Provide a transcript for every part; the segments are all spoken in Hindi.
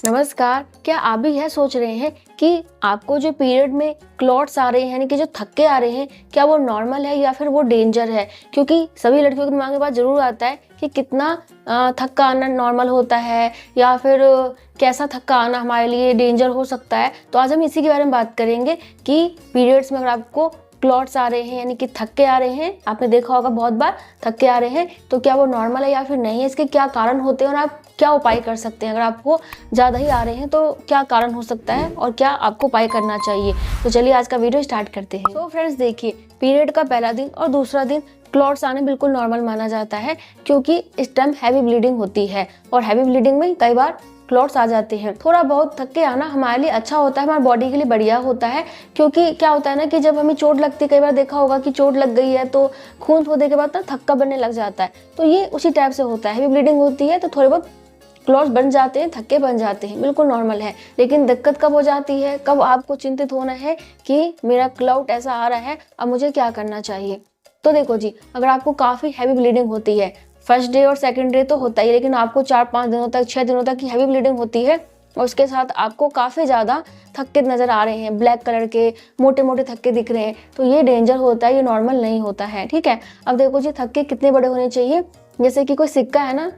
नमस्कार। क्या आप भी यह सोच रहे हैं कि आपको जो पीरियड में क्लॉट्स आ रहे हैं यानी कि जो थक्के आ रहे हैं, क्या वो नॉर्मल है या फिर वो डेंजर है? क्योंकि सभी लड़कियों के दिमाग में बात जरूर आता है कि कितना थक्का आना नॉर्मल होता है या फिर कैसा थक्का आना हमारे लिए डेंजर हो सकता है। तो आज हम इसी के बारे में बात करेंगे कि पीरियड्स में अगर आपको क्लॉट्स आ रहे हैं यानी कि थक्के आ रहे हैं, आपने देखा होगा बहुत बार थक्के आ रहे हैं, तो क्या वो नॉर्मल है या फिर नहीं है, इसके क्या कारण होते हैं और आप क्या उपाय कर सकते हैं। अगर आपको ज़्यादा ही आ रहे हैं तो क्या कारण हो सकता है और क्या आपको उपाय करना चाहिए। तो चलिए आज का वीडियो स्टार्ट करते हैं। तो फ्रेंड्स देखिए, पीरियड का पहला दिन और दूसरा दिन क्लॉट्स आने बिल्कुल नॉर्मल माना जाता है, क्योंकि इस टाइम हैवी ब्लीडिंग होती है और हैवी ब्लीडिंग में कई बार क्लॉट्स आ जाते हैं। थोड़ा बहुत थक के आना हमारे लिए अच्छा होता है, हमारी बॉडी के लिए बढ़िया होता है, क्योंकि क्या होता है ना कि जब हमें चोट लगती है, कई बार देखा होगा कि चोट लग गई है तो खून होने के बाद ना थक्का बनने लग जाता है, तो ये उसी टाइप से होता है। हैवी ब्लीडिंग होती है तो थोड़े बहुत क्लॉट्स बन जाते हैं, थक्के बन जाते हैं, बिल्कुल नॉर्मल है। लेकिन दिक्कत कब हो जाती है, कब आपको चिंतित होना है कि मेरा क्लॉट ऐसा आ रहा है, अब मुझे क्या करना चाहिए। तो देखो जी, अगर आपको काफ़ी हैवी ब्लीडिंग होती है, फर्स्ट डे और सेकंड डे तो होता ही, लेकिन आपको 4-5 दिनों तक 6 दिनों तक की हैवी ब्लीडिंग होती है और उसके साथ आपको काफ़ी ज़्यादा थक्के नज़र आ रहे हैं, ब्लैक कलर के मोटे मोटे थक्के दिख रहे हैं, तो ये डेंजर होता है, ये नॉर्मल नहीं होता है। ठीक है, अब देखो जी, थक्के कितने बड़े होने चाहिए। जैसे कि कोई सिक्का है ना,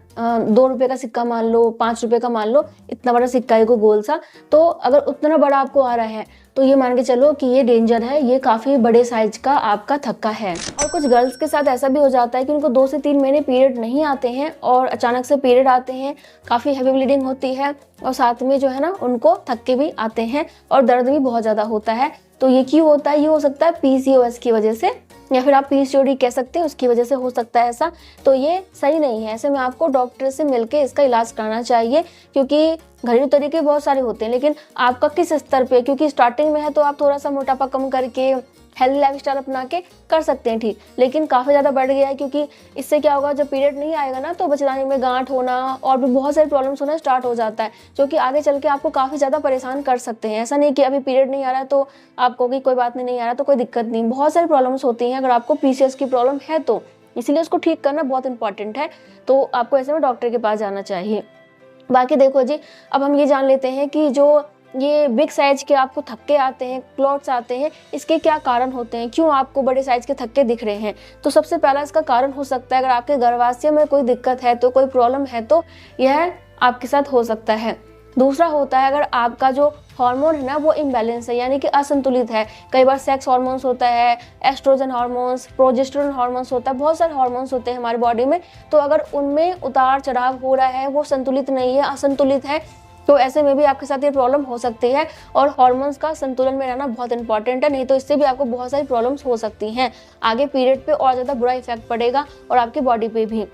2 रुपये का सिक्का मान लो, 5 रुपये का मान लो, इतना बड़ा सिक्का है कोई गोल सा, तो अगर उतना बड़ा आपको आ रहा है तो ये मान के चलो कि ये डेंजर है, ये काफ़ी बड़े साइज का आपका थक्का है। और कुछ गर्ल्स के साथ ऐसा भी हो जाता है कि उनको 2 से 3 महीने पीरियड नहीं आते हैं और अचानक से पीरियड आते हैं, काफ़ी हैवी ब्लीडिंग होती है और साथ में जो है ना उनको थक्के भी आते हैं और दर्द भी बहुत ज़्यादा होता है। तो ये क्यों होता है? ये हो सकता है PCOS की वजह से, या फिर आप PCOD कह सकते हैं, उसकी वजह से हो सकता है ऐसा। तो ये सही नहीं है, ऐसे में आपको डॉक्टर से मिलके इसका इलाज कराना चाहिए, क्योंकि घरेलू तरीके बहुत सारे होते हैं, लेकिन आपका किस स्तर पे, क्योंकि स्टार्टिंग में है तो आप थोड़ा सा मोटापा कम करके हेल्दी लाइफस्टाइल अपना के कर सकते हैं ठीक, लेकिन काफ़ी ज़्यादा बढ़ गया है, क्योंकि इससे क्या होगा, जब पीरियड नहीं आएगा ना तो बच्चेदानी में गांठ होना और भी बहुत सारी प्रॉब्लम्स होना स्टार्ट हो जाता है, जो कि आगे चल के आपको काफ़ी ज़्यादा परेशान कर सकते हैं। ऐसा नहीं कि अभी पीरियड नहीं आ रहा है तो आपको कि कोई बात नहीं आ रहा तो कोई दिक्कत नहीं, बहुत सारी प्रॉब्लम्स होती हैं अगर आपको PCOS की प्रॉब्लम है तो, इसीलिए उसको ठीक करना बहुत इंपॉर्टेंट है। तो आपको ऐसे में डॉक्टर के पास जाना चाहिए। बाकी देखो जी, अब हम ये जान लेते हैं कि जो ये बिग साइज के आपको थक्के आते हैं, क्लॉट्स आते हैं, इसके क्या कारण होते हैं, क्यों आपको बड़े साइज के थक्के दिख रहे हैं। तो सबसे पहला इसका कारण हो सकता है, अगर आपके गर्भाशय में कोई दिक्कत है, तो कोई प्रॉब्लम है, तो यह आपके साथ हो सकता है। दूसरा होता है, अगर आपका जो हार्मोन है ना वो इम्बैलेंस है, यानी कि असंतुलित है। कई बार सेक्स हार्मोन्स होता है, एस्ट्रोजन हार्मोन्स, प्रोजेस्टेरोन हार्मोन्स होता है, बहुत सारे हार्मोन्स होते हैं हमारी बॉडी में, तो अगर उनमें उतार चढ़ाव हो रहा है, वो संतुलित नहीं है, असंतुलित है, तो ऐसे में भी आपके साथ ये प्रॉब्लम हो सकती है। और हार्मोन्स का संतुलन में रहना बहुत इंपॉर्टेंट है, नहीं तो इससे भी आपको बहुत सारी प्रॉब्लम्स हो सकती हैं। आगे पीरियड पे और ज़्यादा बुरा इफेक्ट पड़ेगा और आपकी बॉडी पे भी।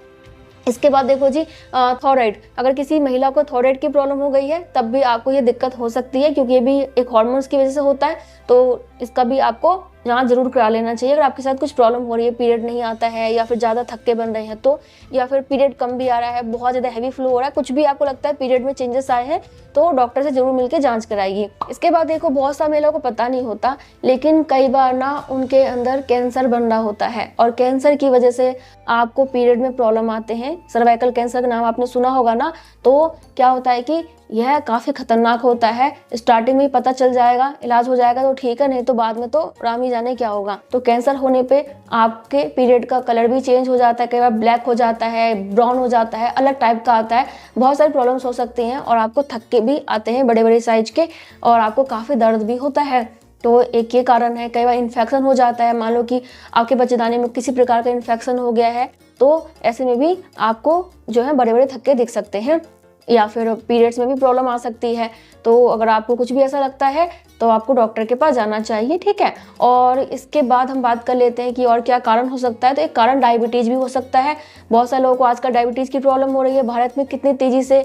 इसके बाद देखो जी, थायराइड, अगर किसी महिला को थायराइड की प्रॉब्लम हो गई है तब भी आपको ये दिक्कत हो सकती है, क्योंकि ये भी एक हार्मोन्स की वजह से होता है, तो इसका भी आपको जांच जरूर करा लेना चाहिए। अगर आपके साथ कुछ प्रॉब्लम हो रही है, पीरियड नहीं आता है या फिर ज़्यादा थक्के बन रहे हैं तो, या फिर पीरियड कम भी आ रहा है, बहुत ज़्यादा हैवी फ्लो हो रहा है, कुछ भी आपको लगता है पीरियड में चेंजेस आए हैं, तो डॉक्टर से जरूर मिलकर जांच कराइए। इसके बाद देखो, बहुत सारी महिलाओं को पता नहीं होता, लेकिन कई बार ना उनके अंदर कैंसर बन रहा होता है और कैंसर की वजह से आपको पीरियड में प्रॉब्लम आते हैं। सर्वाइकल कैंसर का नाम आपने सुना होगा ना, तो क्या होता है कि यह काफ़ी खतरनाक होता है। स्टार्टिंग में ही पता चल जाएगा, इलाज हो जाएगा तो ठीक है, नहीं तो बाद में तो राम ही जाने क्या होगा। तो कैंसर होने पे आपके पीरियड का कलर भी चेंज हो जाता है, कई बार ब्लैक हो जाता है, ब्राउन हो जाता है, अलग टाइप का आता है, बहुत सारी प्रॉब्लम्स हो सकती हैं और आपको थक्के भी आते हैं बड़े बड़े साइज के और आपको काफ़ी दर्द भी होता है। तो एक ये कारण है। कई बार इन्फेक्शन हो जाता है, मान लो कि आपके बच्चेदानी में किसी प्रकार का इन्फेक्शन हो गया है, तो ऐसे में भी आपको जो है बड़े बड़े थक्के दिख सकते हैं, या फिर पीरियड्स में भी प्रॉब्लम आ सकती है। तो अगर आपको कुछ भी ऐसा लगता है तो आपको डॉक्टर के पास जाना चाहिए, ठीक है। और इसके बाद हम बात कर लेते हैं कि और क्या कारण हो सकता है। तो एक कारण डायबिटीज़ भी हो सकता है। बहुत सारे लोगों को आजकल डायबिटीज़ की प्रॉब्लम हो रही है। भारत में कितनी तेज़ी से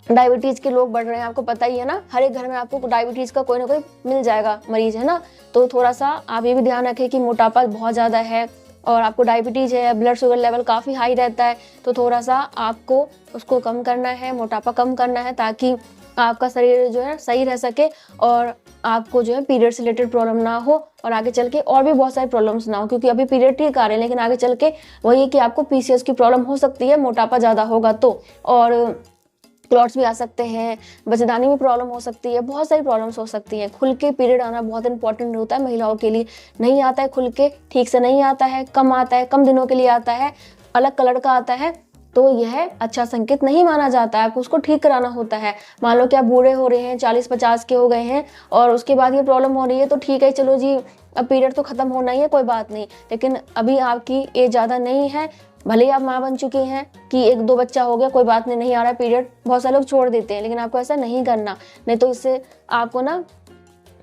डायबिटीज़ के लोग बढ़ रहे हैं, आपको पता ही है ना। हर एक घर में आपको डायबिटीज़ का कोई ना कोई मिल जाएगा मरीज, है ना। तो थोड़ा सा आप ये भी ध्यान रखें कि मोटापा बहुत ज़्यादा है और आपको डायबिटीज़ है, ब्लड शुगर लेवल काफ़ी हाई रहता है, तो थोड़ा सा आपको उसको कम करना है, मोटापा कम करना है, ताकि आपका शरीर जो है सही रह सके और आपको जो है पीरियड से रिलेटेड प्रॉब्लम ना हो और आगे चल के और भी बहुत सारी प्रॉब्लम्स ना हो। क्योंकि अभी पीरियड ठीक आ रहे हैं, लेकिन आगे चल के वही है कि आपको PCOS की प्रॉब्लम हो सकती है, मोटापा ज़्यादा होगा तो। और क्लॉट्स भी आ सकते हैं, बच्चेदानी में प्रॉब्लम हो सकती है, बहुत सारी प्रॉब्लम्स हो सकती हैं। खुल के पीरियड आना बहुत इंपॉर्टेंट होता है महिलाओं के लिए। नहीं आता है खुल के, ठीक से नहीं आता है, कम आता है, कम दिनों के लिए आता है, अलग कलर का आता है, तो यह अच्छा संकेत नहीं माना जाता है। आपको उसको ठीक कराना होता है। मान लो कि आप बूढ़े हो रहे हैं, 40-50 के हो गए हैं और उसके बाद ये प्रॉब्लम हो रही है, तो ठीक है, चलो जी अब पीरियड तो खत्म होना ही है, कोई बात नहीं। लेकिन अभी आपकी एज ज़्यादा नहीं है, भले ही आप माँ बन चुकी हैं कि 1-2 बच्चा हो गया, कोई बात नहीं, नहीं आ रहा है पीरियड, बहुत सारे लोग छोड़ देते हैं, लेकिन आपको ऐसा नहीं करना। नहीं तो इससे आपको ना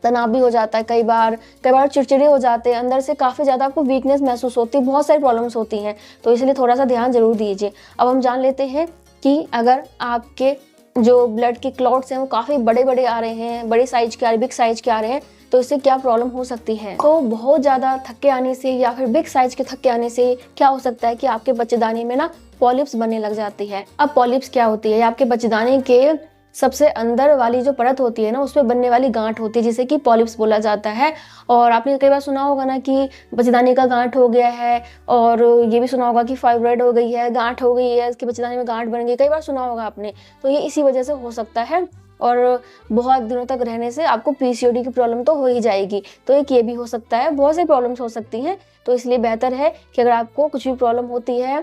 तनाव भी हो जाता है, कई बार चिड़चिड़े हो जाते हैं, अंदर से काफ़ी ज़्यादा आपको वीकनेस महसूस होती है, बहुत सारी प्रॉब्लम्स होती हैं। तो इसलिए थोड़ा सा ध्यान जरूर दीजिए। अब हम जान लेते हैं कि अगर आपके जो ब्लड के क्लॉट्स हैं वो काफ़ी बड़े बड़े आ रहे हैं, बड़े साइज के आ रहे हैं, बिग साइज के आ रहे हैं, तो इससे क्या प्रॉब्लम हो सकती है। तो बहुत ज़्यादा थक्के आने से या फिर बिग साइज के थक्के आने से क्या हो सकता है कि आपके बच्चेदानी में ना पॉलिप्स बनने लग जाती है। अब पॉलिप्स क्या होती है? आपके बच्चेदानी के सबसे अंदर वाली जो परत होती है ना, उसमें बनने वाली गांठ होती है, जिसे कि पॉलिप्स बोला जाता है। और आपने कई बार सुना होगा ना कि बच्चेदानी का गांठ हो गया है, और ये भी सुना होगा कि फाइब्रॉइड हो गई है, गांठ हो गई है, इसकी बच्चेदानी में गांठ बन गई, कई बार सुना होगा आपने। तो ये इसी वजह से हो सकता है, और बहुत दिनों तक रहने से आपको पीसीओडी की प्रॉब्लम तो हो ही जाएगी। तो एक ये भी हो सकता है, बहुत सारी प्रॉब्लम्स हो सकती हैं। तो इसलिए बेहतर है कि अगर आपको कुछ भी प्रॉब्लम होती है,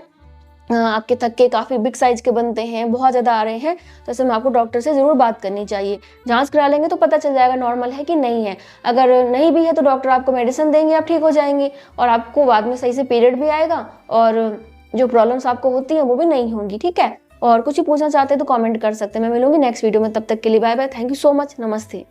आपके थक्के काफ़ी बिग साइज के बनते हैं, बहुत ज़्यादा आ रहे हैं, तो ऐसे में आपको डॉक्टर से ज़रूर बात करनी चाहिए। जांच करा लेंगे तो पता चल जाएगा नॉर्मल है कि नहीं है। अगर नहीं भी है तो डॉक्टर आपको मेडिसिन देंगे, आप ठीक हो जाएंगे, और आपको बाद में सही से पीरियड भी आएगा, और जो प्रॉब्लम्स आपको होती हैं वो भी नहीं होंगी। ठीक है, और कुछ भी पूछना चाहते हैं तो कमेंट कर सकते हैं। मैं मिलूंगी नेक्स्ट वीडियो में, तब तक के लिए bye bye, thank you so much, नमस्ते।